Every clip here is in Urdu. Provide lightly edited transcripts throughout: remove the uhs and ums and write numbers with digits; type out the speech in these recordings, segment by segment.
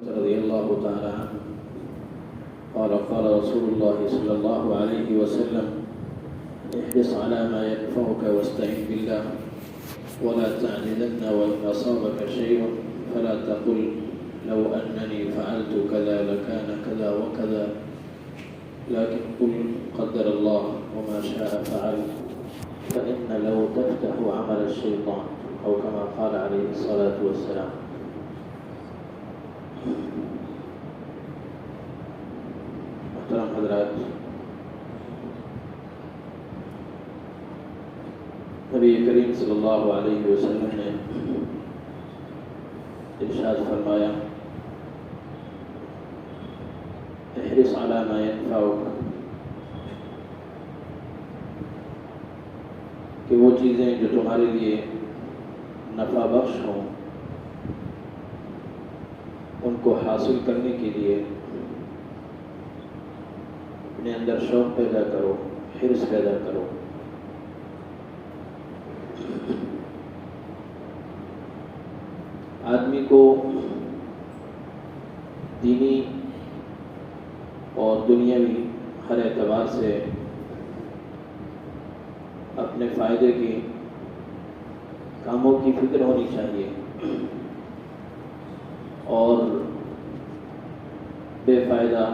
رضي الله تعالى عنه قال رسول الله صلى الله عليه وسلم احرص على ما ينفعك واستعن بالله ولا تعجزن وإن أصابك شيء فلا تقل لو أنني فعلت كذا لكان كذا وكذا لكن قل قدر الله وما شاء فعل فإن لو تفتح عمل الشيطان أو كما قال عليه الصلاة والسلام. محترم حضرات، نبی کریم صلی اللہ علیہ وسلم نے ارشاد فرمایا احرص علی ما ينفعك، کہ وہ چیزیں جو تمہارے لیے نفع بخش ہوں ان کو حاصل کرنے کے لیے اپنے اندر شوق پیدا کرو، حرص پیدا کرو۔ آدمی کو دینی اور دنیاوی ہر اعتبار سے اپنے فائدے کے کاموں کی فکر ہونی چاہیے اور بے فائدہ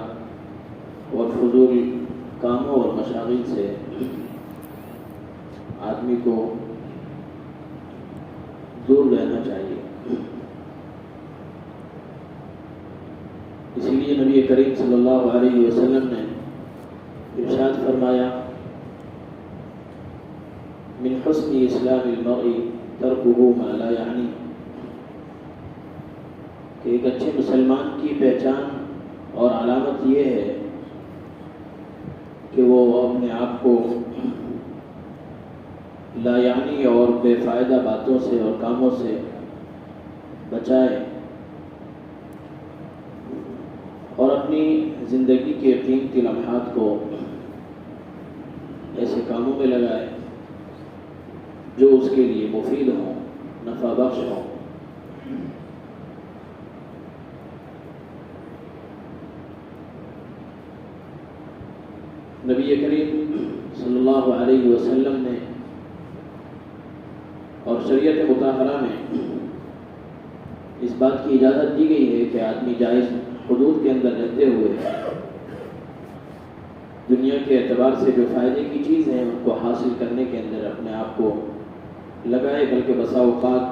اور فضول کاموں اور مشاغل سے آدمی کو دور رہنا چاہیے۔ اسی لیے نبی کریم صلی اللہ علیہ وسلم نے ارشاد فرمایا من حسن اسلام المرء ترکہ ما لا یعنی، کہ ایک اچھے مسلمان کی پہچان اور علامت یہ ہے کہ وہ اپنے آپ کو لا یعنی اور بے فائدہ باتوں سے اور کاموں سے بچائے اور اپنی زندگی کے قیمتی لمحات کو ایسے کاموں میں لگائے جو اس کے لیے مفید ہوں، نفع بخش ہوں۔ نبی کریم صلی اللہ علیہ وسلم نے اور شریعت مطہرہ میں اس بات کی اجازت دی گئی ہے کہ آدمی جائز حدود کے اندر رہتے ہوئے دنیا کے اعتبار سے جو فائدے کی چیز ہیں ان کو حاصل کرنے کے اندر اپنے آپ کو لگائے، بلکہ بسا اوقات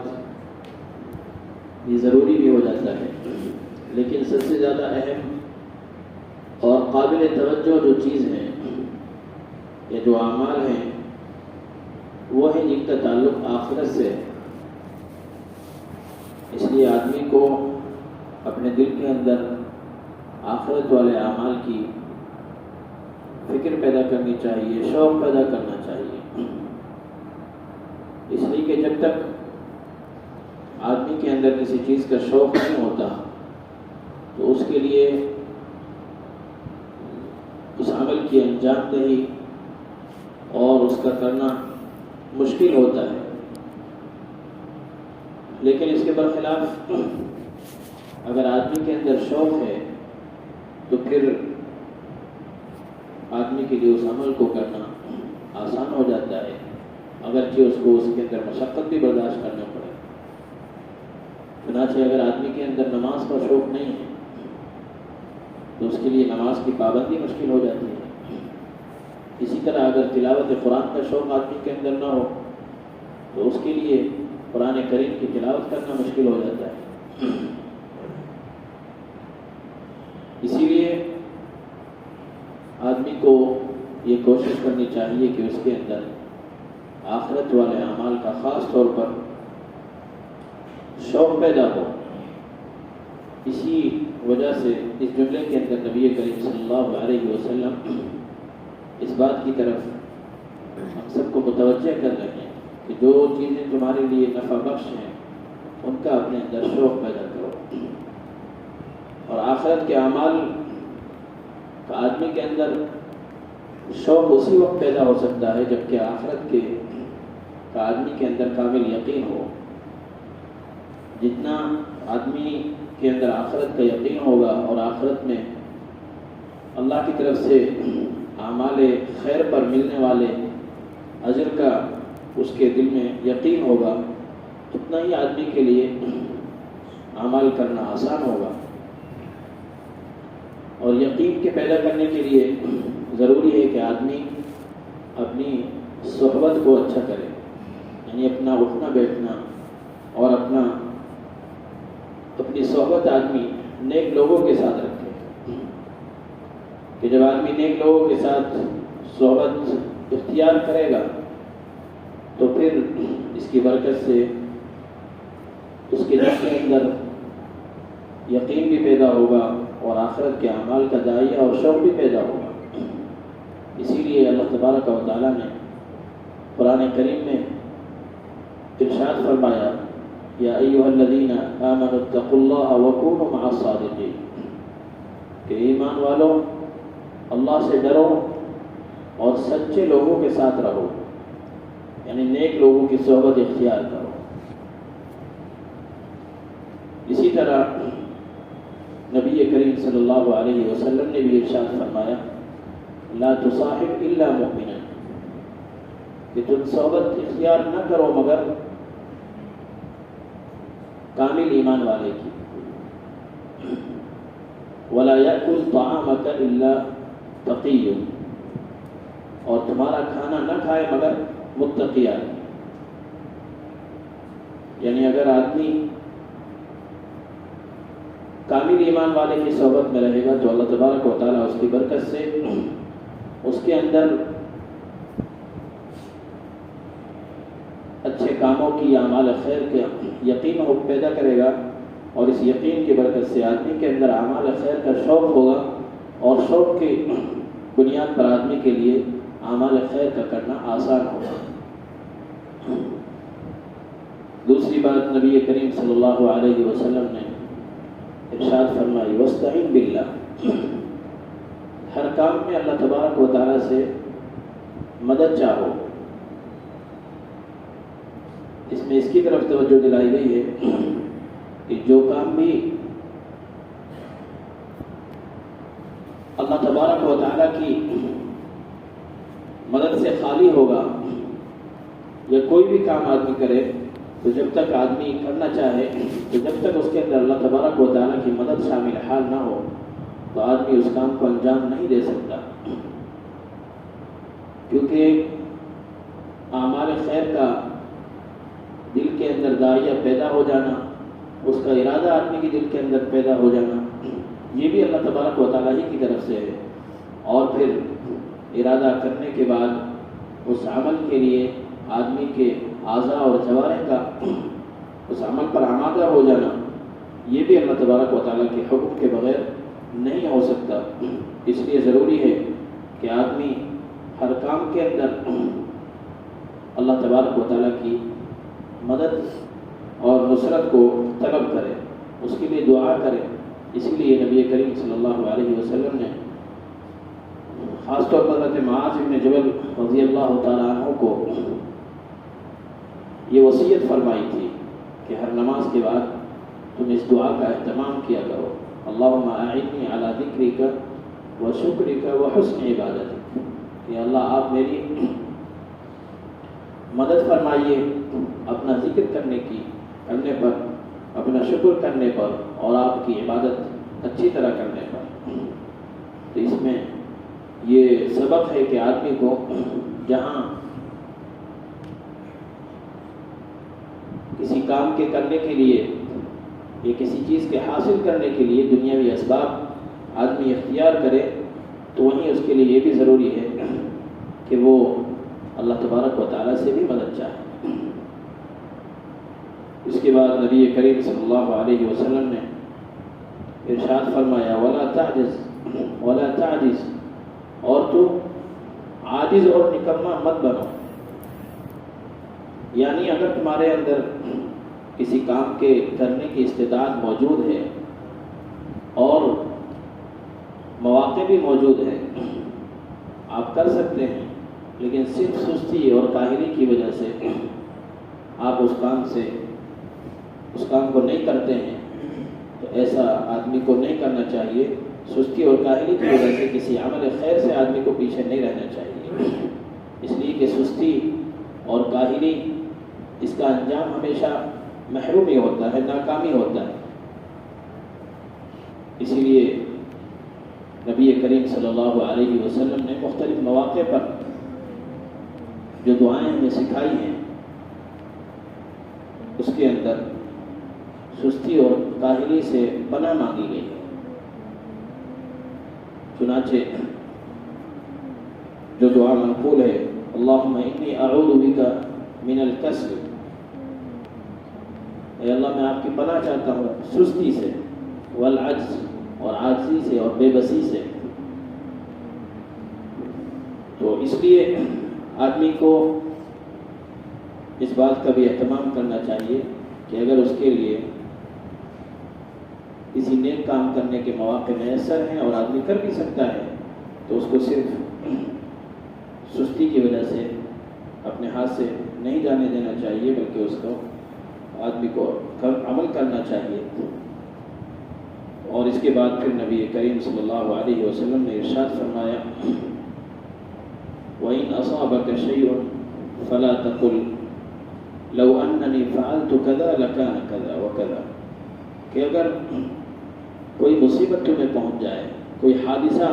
یہ ضروری بھی ہو جاتا ہے۔ لیکن سب سے زیادہ اہم اور قابل توجہ جو چیز ہیں یا جو اعمال ہیں وہ ہیں جن کا تعلق آخرت سے ہے۔ اس لیے آدمی کو اپنے دل کے اندر آخرت والے اعمال کی فکر پیدا کرنی چاہیے، شوق پیدا کرنا چاہیے۔ اس لیے کہ جب تک آدمی کے اندر کسی چیز کا شوق نہیں ہوتا تو اس کے لیے اس عمل کی انجام دہی اور اس کا کرنا مشکل ہوتا ہے۔ لیکن اس کے برخلاف اگر آدمی کے اندر شوق ہے تو پھر آدمی کے لیے اس عمل کو کرنا آسان ہو جاتا ہے، اگرچہ اس کو اس کے اندر مشقت بھی برداشت کرنا پڑے۔ چنانچہ اگر آدمی کے اندر نماز کا شوق نہیں ہے تو اس کے لیے نماز کی پابندی مشکل ہو جاتی ہے۔ اسی طرح اگر تلاوت قرآن کا شوق آدمی کے اندر نہ ہو تو اس کے لیے قرآن کریم کی تلاوت کرنا مشکل ہو جاتا ہے۔ اسی لیے آدمی کو یہ کوشش کرنی چاہیے کہ اس کے اندر آخرت والے اعمال کا خاص طور پر شوق پیدا ہو۔ اسی وجہ سے اس جملے کے اندر نبی کریم صلی اللہ علیہ وسلم اس بات کی طرف ہم سب کو متوجہ کر رہے ہیں کہ جو چیزیں تمہارے لیے نفع بخش ہیں ان کا اپنے اندر شوق پیدا کرو۔ اور آخرت کے اعمال کا آدمی کے اندر شوق اسی وقت پیدا ہو سکتا ہے جبکہ آخرت کا آدمی کے اندر کامل یقین ہو۔ جتنا آدمی کے اندر آخرت کا یقین ہوگا اور آخرت میں اللہ کی طرف سے اعمال خیر پر ملنے والے اجر کا اس کے دل میں یقین ہوگا، اتنا ہی آدمی کے لیے اعمال کرنا آسان ہوگا۔ اور یقین کے پیدا کرنے کے لیے ضروری ہے کہ آدمی اپنی صحبت کو اچھا کرے، یعنی اپنا اٹھنا بیٹھنا اور اپنی صحبت آدمی نیک لوگوں کے ساتھ رکھے، کہ جب آدمی نیک لوگوں کے ساتھ صحبت اختیار کرے گا تو پھر اس کی برکت سے اس کے دل کے اندر یقین بھی پیدا ہوگا اور آخرت کے اعمال کا داعیہ اور شوق بھی پیدا ہوگا۔ اسی لیے اللہ تبارک و تعالیٰ نے قرآن کریم میں ارشاد فرمایا، یا ایھا الذین آمنوا اتقوا اللہ وکونوا مع الصادقین، کہ ایمان والو اللہ سے ڈرو اور سچے لوگوں کے ساتھ رہو، یعنی نیک لوگوں کی صحبت اختیار کرو۔ اسی طرح نبی کریم صلی اللہ علیہ وسلم نے بھی ارشاد فرمایا، لا تصاحب الا مؤمنا، کہ تم صحبت اختیار نہ کرو مگر کامل ایمان والے کی، ولا یأکل طعامک الا تقی، اور تمہارا کھانا نہ کھائے مگر متقی آدمی۔ یعنی اگر آدمی کامل ایمان والے کی صحبت میں رہے گا تو اللہ تبارک و تعالیٰ اس کی برکت سے اس کے اندر اچھے کاموں کی، اعمال خیر کے یقین پیدا کرے گا، اور اس یقین کی برکت سے آدمی کے اندر اعمال خیر کا شوق ہوگا، اور شوق کی بنیاد پر آدمی کے لیے اعمال خیر کا کرنا آسان ہوگا۔ دوسری بات نبی کریم صلی اللہ علیہ وسلم نے ارشاد فرمائی، وَاسْتَعِنْ بِاللَّهِ، ہر کام میں اللہ تبارک و تعالیٰ سے مدد چاہو۔ اس میں اس کی طرف توجہ دلائی گئی ہے کہ جو کام بھی اللہ تبارک و تعالیٰ کی مدد سے خالی ہوگا، یا کوئی بھی کام آدمی کرے تو جب تک آدمی کرنا چاہے تو جب تک اس کے اندر اللہ تبارک و تعالیٰ کی مدد شامل حال نہ ہو تو آدمی اس کام کو انجام نہیں دے سکتا، کیونکہ اعمال خیر کا دل کے اندر داعیہ پیدا ہو جانا، اس کا ارادہ آدمی کے دل کے اندر پیدا ہو جانا، یہ بھی اللہ تبارک و تعالیٰ ہی کی طرف سے ہے، اور پھر ارادہ کرنے کے بعد اس عمل کے لیے آدمی کے اعضاء اور جوارح کا اس عمل پر آمادہ ہو جانا، یہ بھی اللہ تبارک و تعالیٰ کے حکم کے بغیر نہیں ہو سکتا۔ اس لیے ضروری ہے کہ آدمی ہر کام کے اندر اللہ تبارک و تعالیٰ کی مدد اور نصرت کو طلب کرے، اس کے لیے دعا کرے۔ اسی لیے نبی کریم صلی اللہ علیہ وسلم نے خاص طور پر حضرت معاذ بن جبل رضی اللہ تعالیٰ عنہ کو یہ وصیت فرمائی تھی کہ ہر نماز کے بعد تم اس دعا کا اہتمام کیا کرو، اللہم اعنی علی ذکرک و شکرک و حسن عبادتک، کہ اللہ آپ میری مدد فرمائیے اپنا ذکر کرنے پر، اپنا شکر کرنے پر، اور آپ کی عبادت اچھی طرح کرنے پر۔ تو اس میں یہ سبق ہے کہ آدمی کو جہاں کسی کام کے کرنے کے لیے یا کسی چیز کے حاصل کرنے کے لیے دنیاوی اسباب آدمی اختیار کرے تو وہیں اس کے لیے یہ بھی ضروری ہے کہ وہ اللہ تبارک و تعالیٰ سے بھی مدد چاہے۔ اس کے بعد نبی کریم صلی اللہ علیہ وسلم نے ارشاد فرمایا، وَلَا تَعْجِزْ، اور تو عاجز اور نکما مت بنو، یعنی اگر تمہارے اندر کسی کام کے کرنے کی استعداد موجود ہے اور مواقع بھی موجود ہے، آپ کر سکتے ہیں، لیکن صرف سستی اور کاہلی کی وجہ سے آپ اس کام کو نہیں کرتے ہیں، تو ایسا آدمی کو نہیں کرنا چاہیے. سستی اور کاہلی کی وجہ سے کسی عمل خیر سے آدمی کو پیچھے نہیں رہنا چاہیے، اس لیے کہ سستی اور کاہلی اس کا انجام ہمیشہ محرومی ہوتا ہے، ناکامی ہوتا ہے. اسی لیے نبی کریم صلی اللہ علیہ وسلم نے مختلف مواقع پر جو دعائیں ہمیں سکھائی ہیں اس کے اندر سستی اور کاہلی سے پناہ مانگی گئی ہے. چنانچہ جو دعا منقول ہے، اللہم انی اعوذ بک من الکسل، اے اللہ میں آپ کی پناہ چاہتا ہوں سستی سے، والعجز اور عاجزی سے اور بے بسی سے. تو اس لیے آدمی کو اس بات کا بھی اہتمام کرنا چاہیے کہ اگر اس کے لیے کسی نیک کام کرنے کے مواقع میسر ہیں اور آدمی کر بھی سکتا ہے تو اس کو صرف سستی کی وجہ سے اپنے ہاتھ سے نہیں جانے دینا چاہیے، بلکہ اس کو آدمی کو عمل کرنا چاہیے. اور اس کے بعد پھر نبی کریم صلی اللہ علیہ وسلم نے ارشاد فرمایا، وَإِنْ أَصَابَكَ شَيْءٌ فَلَا تَقُلْ لَوْ أَنَّنِي فَعَلْتُ كَذَا لَكَانَ كَذَا وَكَذَا، کہ اگر کوئی مصیبت تمہیں پہنچ جائے، کوئی حادثہ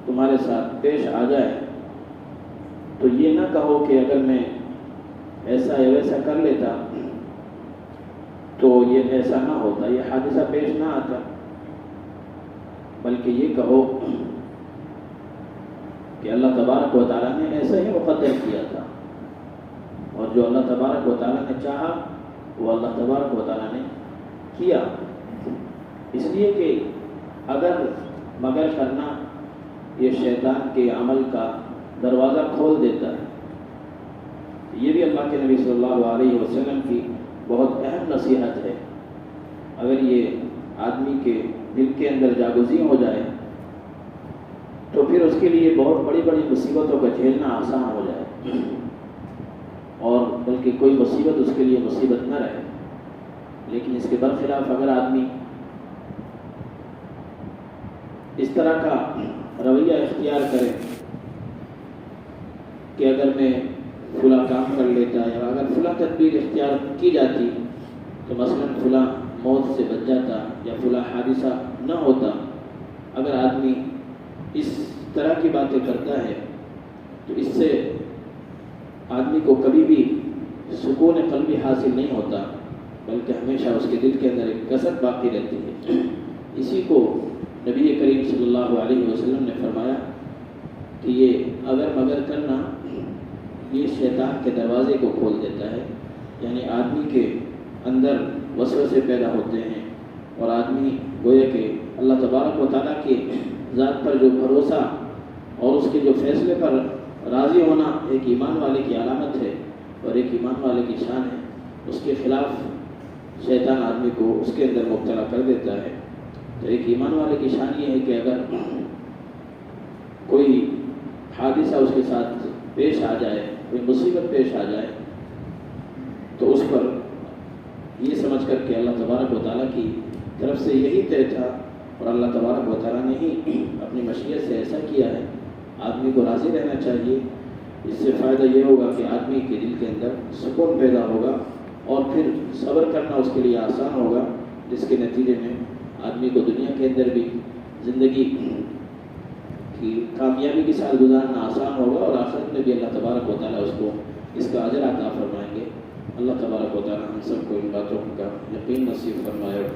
تمہارے ساتھ پیش آ جائے، تو یہ نہ کہو کہ اگر میں ایسا یا ویسا کر لیتا تو یہ ایسا نہ ہوتا، یہ حادثہ پیش نہ آتا، بلکہ یہ کہو کہ اللہ تبارک و تعالیٰ نے ایسا ہی مقدر کیا تھا، اور جو اللہ تبارک و تعالیٰ نے چاہا وہ اللہ تبارک و تعالیٰ نے کیا. اس لیے کہ اگر مگر کرنا یہ شیطان کے عمل کا دروازہ کھول دیتا ہے. یہ بھی اللہ کے نبی صلی اللہ علیہ وسلم کی بہت اہم نصیحت ہے. اگر یہ آدمی کے دل کے اندر جاگزی ہو جائے تو پھر اس کے لیے بہت بڑی بڑی مصیبتوں کا جھیلنا آسان ہو جائے، اور بلکہ کوئی مصیبت اس کے لیے مصیبت نہ رہے. لیکن اس کے برخلاف اگر آدمی اس طرح کا رویہ اختیار کرے کہ اگر میں فلاں کام کر لیتا یا اگر فلاں تدبیر اختیار کی جاتی تو مثلاً فلاں موت سے بچ جاتا یا فلاں حادثہ نہ ہوتا، اگر آدمی اس طرح کی باتیں کرتا ہے تو اس سے آدمی کو کبھی بھی سکون قلبی حاصل نہیں ہوتا، بلکہ ہمیشہ اس کے دل کے اندر ایک کسر باقی رہتی ہے. اسی کو نبی کریم صلی اللہ علیہ وسلم نے فرمایا کہ یہ اگر مگر کرنا یہ شیطان کے دروازے کو کھول دیتا ہے، یعنی آدمی کے اندر وسوسے پیدا ہوتے ہیں اور آدمی گویا کہ اللہ تبارک و تعالیٰ کی ذات پر جو بھروسہ اور اس کے جو فیصلے پر راضی ہونا ایک ایمان والے کی علامت ہے اور ایک ایمان والے کی شان ہے، اس کے خلاف شیطان آدمی کو اس کے اندر مبتلا کر دیتا ہے. تو ایک ایمان والے کی شان یہ ہے کہ اگر کوئی حادثہ اس کے ساتھ پیش آ جائے، کوئی مصیبت پیش آ جائے، تو اس پر یہ سمجھ کر کہ اللہ تبارک و تعالیٰ کی طرف سے یہی طے تھا اور اللہ تبارک و تعالیٰ نے ہی اپنی مشیت سے ایسا کیا ہے، آدمی کو راضی رہنا چاہیے. اس سے فائدہ یہ ہوگا کہ آدمی کے دل کے اندر سکون پیدا ہوگا اور پھر صبر کرنا اس کے لیے آسان ہوگا، جس کے نتیجے میں آدمی کو دنیا کے اندر بھی زندگی کی کامیابی کے ساتھ گزارنا آسان ہوگا اور آخرت میں بھی اللہ تبارک و تعالیٰ اس کو اس کا اجر عطا فرمائیں گے. اللہ تبارک و تعالیٰ ہم سب کو ان باتوں کا یقین نصیب فرمائے اور